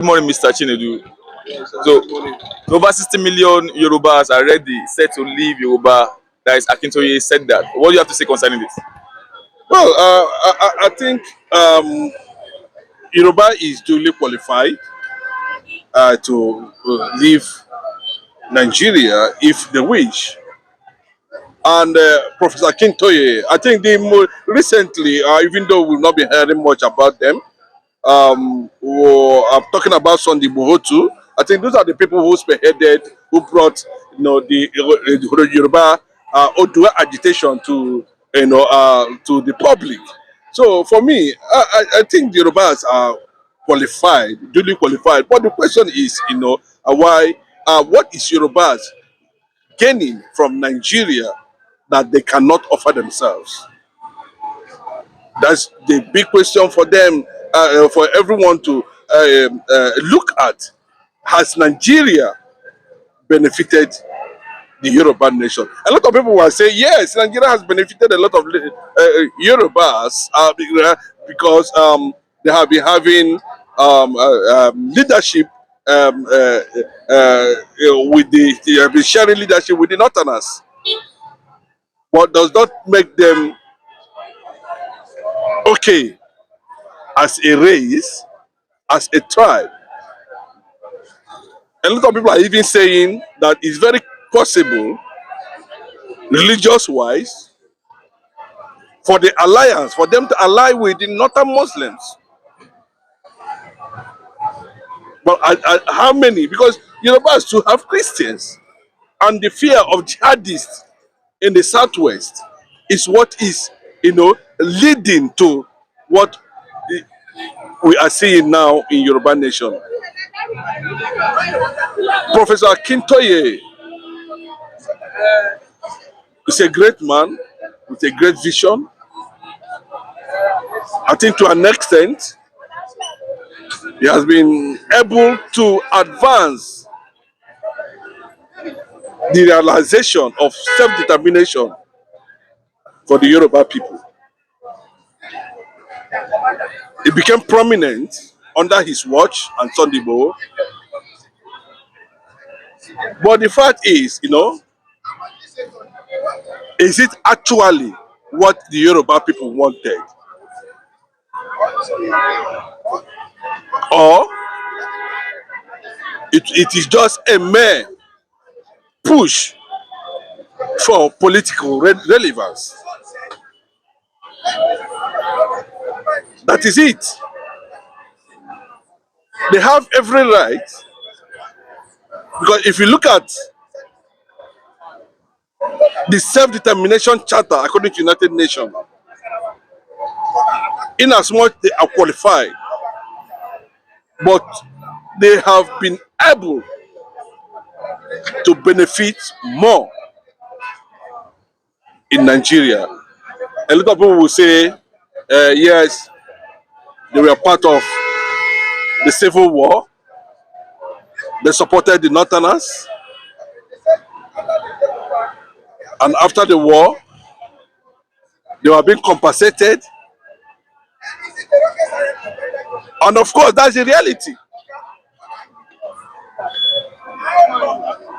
Good morning, Mr. Chinedu. So, over 60 million Yorubas are ready, set to leave Yoruba. That is Akintoye said that. What do you have to say concerning this? Well, I think Yoruba is duly qualified to leave Nigeria if they wish. And Professor Akintoye, I think recently, even though we've not been hearing much about them, I'm talking about Sunday Buhotu. I think those are the people who spearheaded, who brought, the Yoruba Odua agitation to, to the public. So for me, I think the Yorubas are qualified, duly qualified. But the question is, why? What is Yorubas gaining from Nigeria that they cannot offer themselves? That's the big question for them, for everyone to look at. Has Nigeria benefited the Yoruba nation? A lot of people will say, yes, Nigeria has benefited a lot of Yorubas because they have been having leadership with they have been sharing leadership with the Northerners. But does not make them okay as a race, as a tribe. A lot of people are even saying that it's very possible, religious wise, for the alliance, for them to ally with the northern Muslims. But how many? Because Yorubas too have Christians, and the fear of jihadists in the southwest is what is, leading to what we are seeing now in Yoruba nation. Professor Akintoye is a great man with a great vision. I think to an extent, he has been able to advance the realization of self-determination for the Yoruba people. It became prominent under his watch and Sundibo. But the fact is it actually what the Yoruba people wanted? Or it is just a mere push for political relevance? That is it. They have every right, because if you look at the self-determination charter according to United Nations, in as much they are qualified, but they have been able to benefit more in Nigeria. A lot of people will say, yes, they were part of the Civil War, they supported the Northerners, and after the war, they were being compensated. And of course, that's the reality.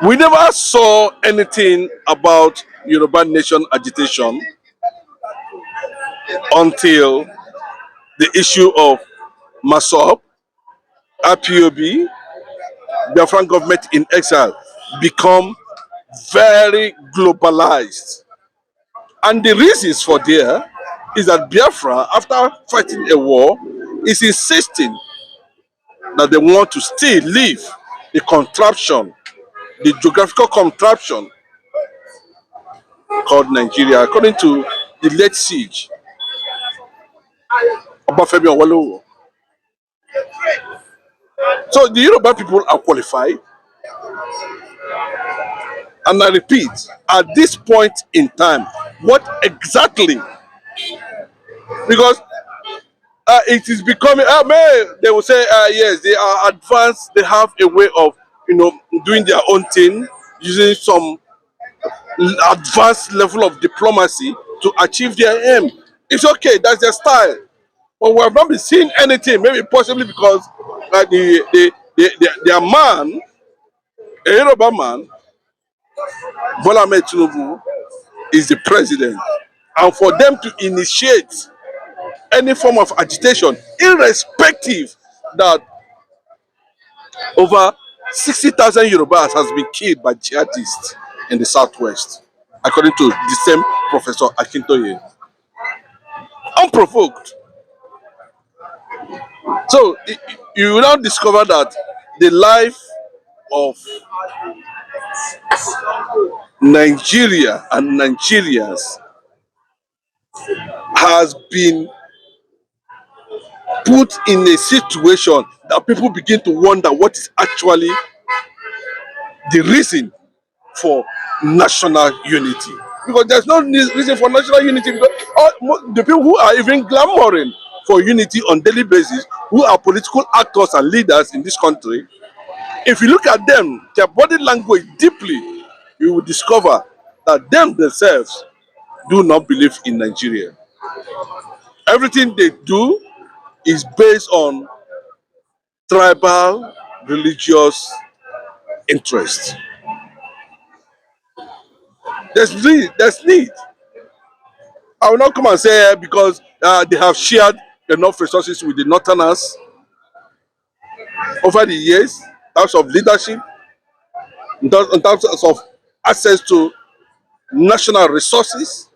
We never saw anything about Yoruba nation agitation until the issue of MASOP, IPOB, Biafran government in exile become very globalized. And the reasons for there is that Biafra, after fighting a war, is insisting that they want to still leave the contraption, the geographical contraption called Nigeria, according to the late siege Obafemi Awolowo. So the Yoruba people are qualified. And I repeat, at this point in time, what exactly? Because it is becoming, they will say, yes, they are advanced, they have a way of, doing their own thing, using some advanced level of diplomacy to achieve their aim. It's okay, that's their style. But we have not been seeing anything, maybe possibly because their man, a Yoruba man, Bola Ahmed Tinubu, is the president. And for them to initiate any form of agitation, irrespective that over 60,000 Yorubas has been killed by jihadists in the southwest, according to the same Professor Akintoye, unprovoked. So you will now discover that the life of Nigeria and Nigerians has been put in a situation that people begin to wonder what is actually the reason for national unity. Because there's no reason for national unity, because the people who are even clamoring for unity on daily basis, who are political actors and leaders in this country, if you look at them, their body language deeply, you will discover that them themselves do not believe in Nigeria. Everything they do is based on tribal, religious interest. There's need. I will not come and say because they have shared enough resources with the Northerners over the years, in terms of leadership, in terms of access to national resources,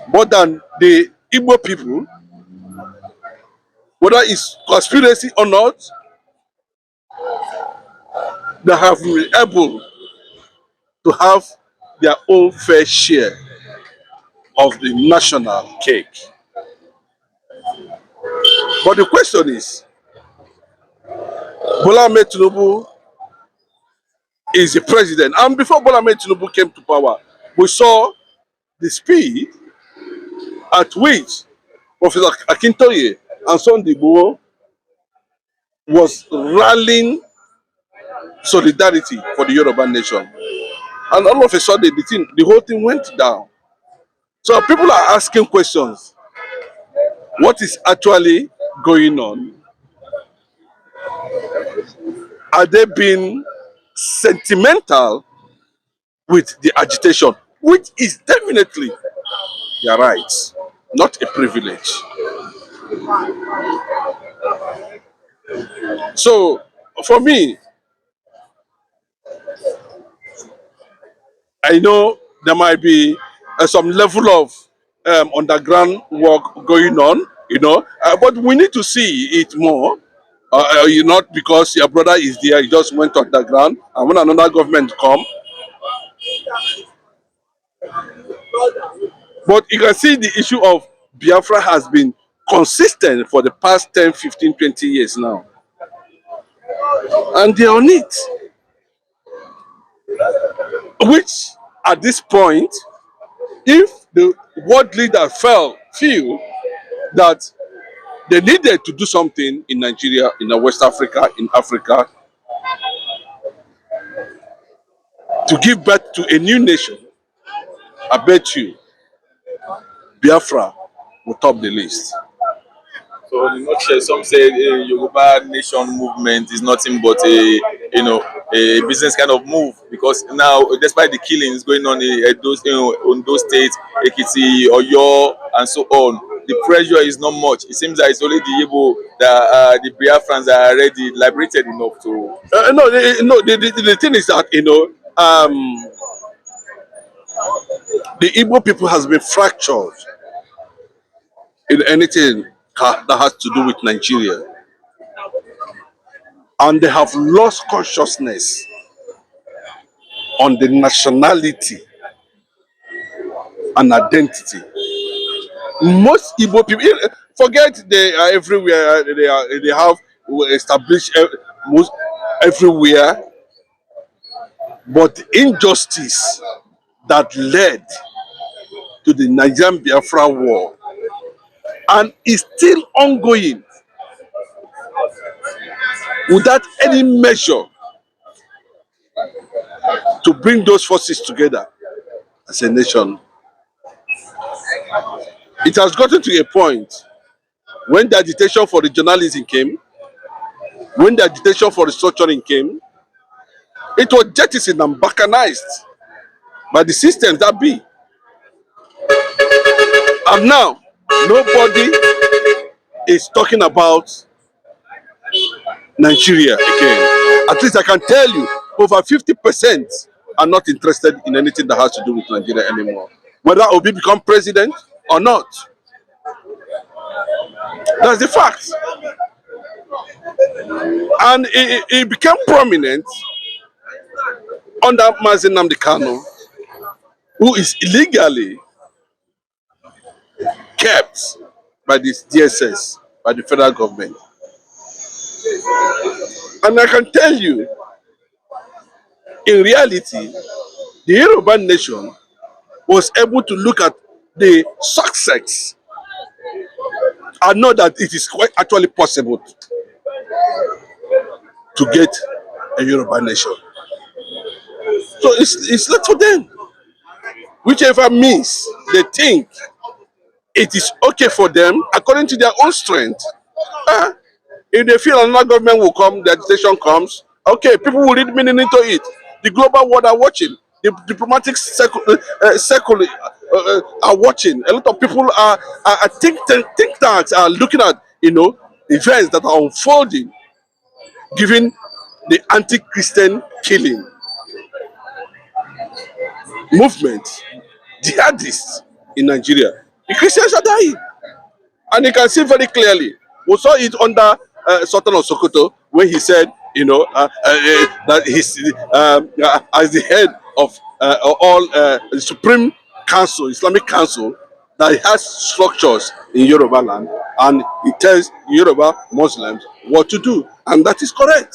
more than the Igbo people, whether it's conspiracy or not, they have been able to have their own fair share of the national cake. But the question is, Bola Ahmed Tinubu is the president. And before Bola Ahmed Tinubu came to power, we saw the speed at which Professor Akintoye and Sunday Igboho was rallying solidarity for the Yoruba nation. And all of a sudden, the whole thing went down. So people are asking questions. What is actually going on? Are they being sentimental with the agitation, which is definitely their rights, not a privilege? So for me, I know there might be some level of underground work going on, but we need to see it more. You not because your brother is there, you just went underground, and when another government come, but you can see the issue of Biafra has been consistent for the past 10, 15, 20 years now, and they're on it, which at this point, if the world leader feel that they needed to do something in Nigeria, in West Africa, in Africa, to give birth to a new nation, I bet you Biafra will top the list. So in a nutshell, some say Yoruba nation movement is nothing but a business kind of move, because now, despite the killings going on on those states, Ekiti, Oyo, and so on, the pressure is not much. It seems that it's only the Igbo that the Biafrans are already liberated enough to. The thing is that the Igbo people has been fractured in anything that has to do with Nigeria, and they have lost consciousness on the nationality and identity. Most Igbo people, forget they are everywhere. They have established most everywhere, but the injustice that led to the Nigerian Biafra war and is still ongoing without any measure to bring those forces together as a nation. It has gotten to a point when the agitation for regionalism came, When the agitation for restructuring came, it was jettisoned and balkanized by the systems that be. And now, nobody is talking about Nigeria again. At least I can tell you, over 50% are not interested in anything that has to do with Nigeria anymore. Whether Obi become president or not. That's the fact. And it became prominent under Mazi Nnamdi Kanu, who is illegally kept by the DSS, by the federal government. And I can tell you, in reality, the Yoruba nation was able to look at the success and know that it is quite actually possible to get a Yoruba nation. So it's left for them. Whichever means they think it is okay for them, according to their own strength. If they feel another government will come, the agitation comes, okay, people will read meaning into it. The global world are watching. The diplomatic circle are watching. A lot of people are think tanks are looking at, events that are unfolding, given the anti-Christian killing movement, jihadists in Nigeria. The Christians are dying. And you can see very clearly. We saw it under Sultan of Sokoto when he said, that he's as the head of all the Supreme Council, Islamic Council, that he has structures in Yoruba land, and he tells Yoruba Muslims what to do, and that is correct.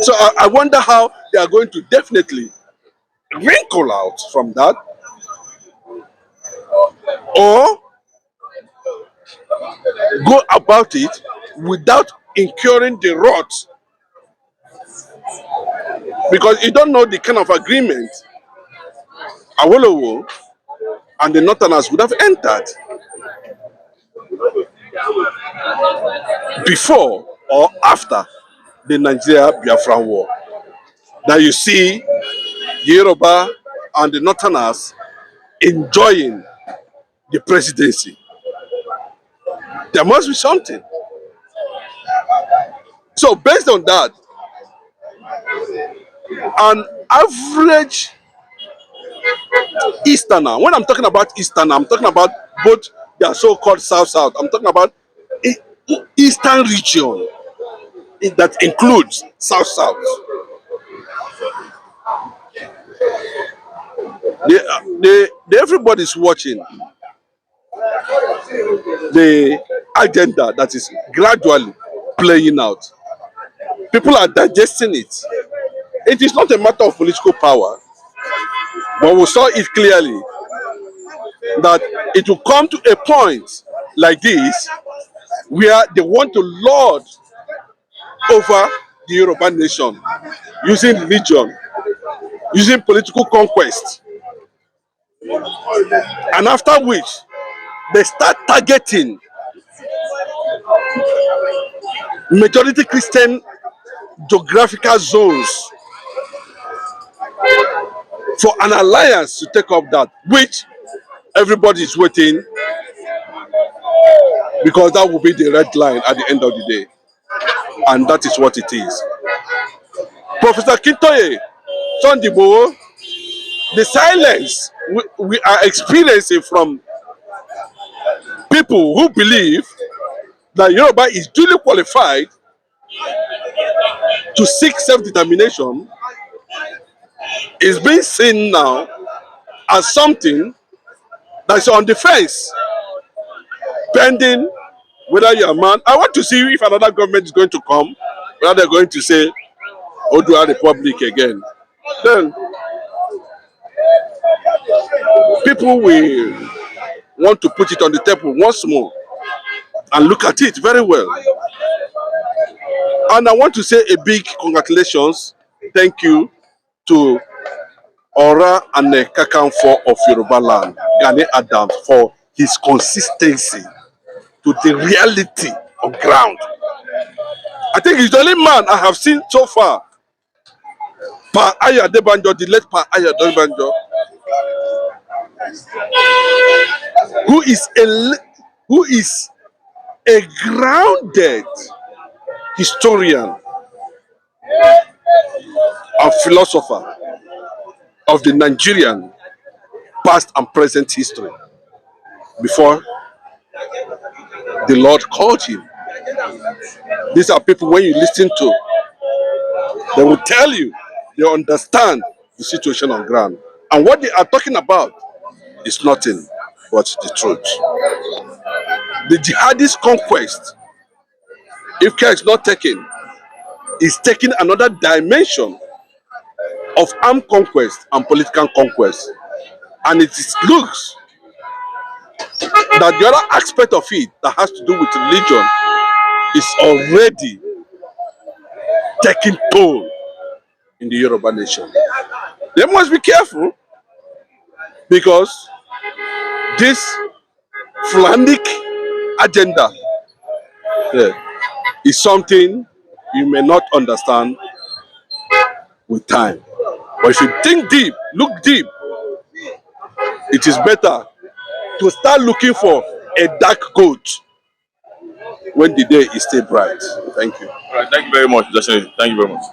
So I wonder how they are going to definitely wrinkle out from that, or go about it without incurring the wrath, because you don't know the kind of agreement Awolowo and the Northerners would have entered before or after the Nigeria Biafra war. Now you see the Yoruba and the Northerners enjoying the presidency. There must be something. So based on that, an average Easterner, when I'm talking about Easterner, I'm talking about both their so-called South-South. I'm talking about Eastern region that includes South-South. Everybody's watching the agenda that is gradually playing out. People are digesting it. It is not a matter of political power, but we saw it clearly that it will come to a point like this where they want to lord over the Yoruba nation using religion, using political conquest, and after which they start targeting majority Christian geographical zones for an alliance to take up that, which everybody is waiting, because that will be the red line at the end of the day. And that is what it is. Professor Akintoye, Sondibo, the silence we are experiencing from people who believe that Yoruba is duly qualified to seek self-determination is being seen now as something that's on the fence, pending whether you're a man. I want to see if another government is going to come, whether they're going to say Odua Republic again. Then people will want to put it on the table once more and look at it very well. And I want to say a big congratulations, thank you to Ora and Kakanfo of Yoruba land, Gani Adams, for his consistency to the reality of ground. I think he's the only man I have seen so far. Pa Aya Debanjo, the late Pa Aya Debanjo, who is who is a grounded historian and philosopher of the Nigerian past and present history before the Lord called him. These are people, when you listen to, they will tell you they understand the situation on ground. And what they are talking about is nothing but the truth. The jihadist conquest, if care is not taken, is taking another dimension of armed conquest and political conquest. And looks that the other aspect of it that has to do with religion is already taking toll in the Yoruba nation. They must be careful because this Fulanic agenda, is something you may not understand with time. But if you think deep, look deep, it is better to start looking for a dark goat when the day is still bright. Thank you. All right, thank you very much, Joshua. Thank you very much.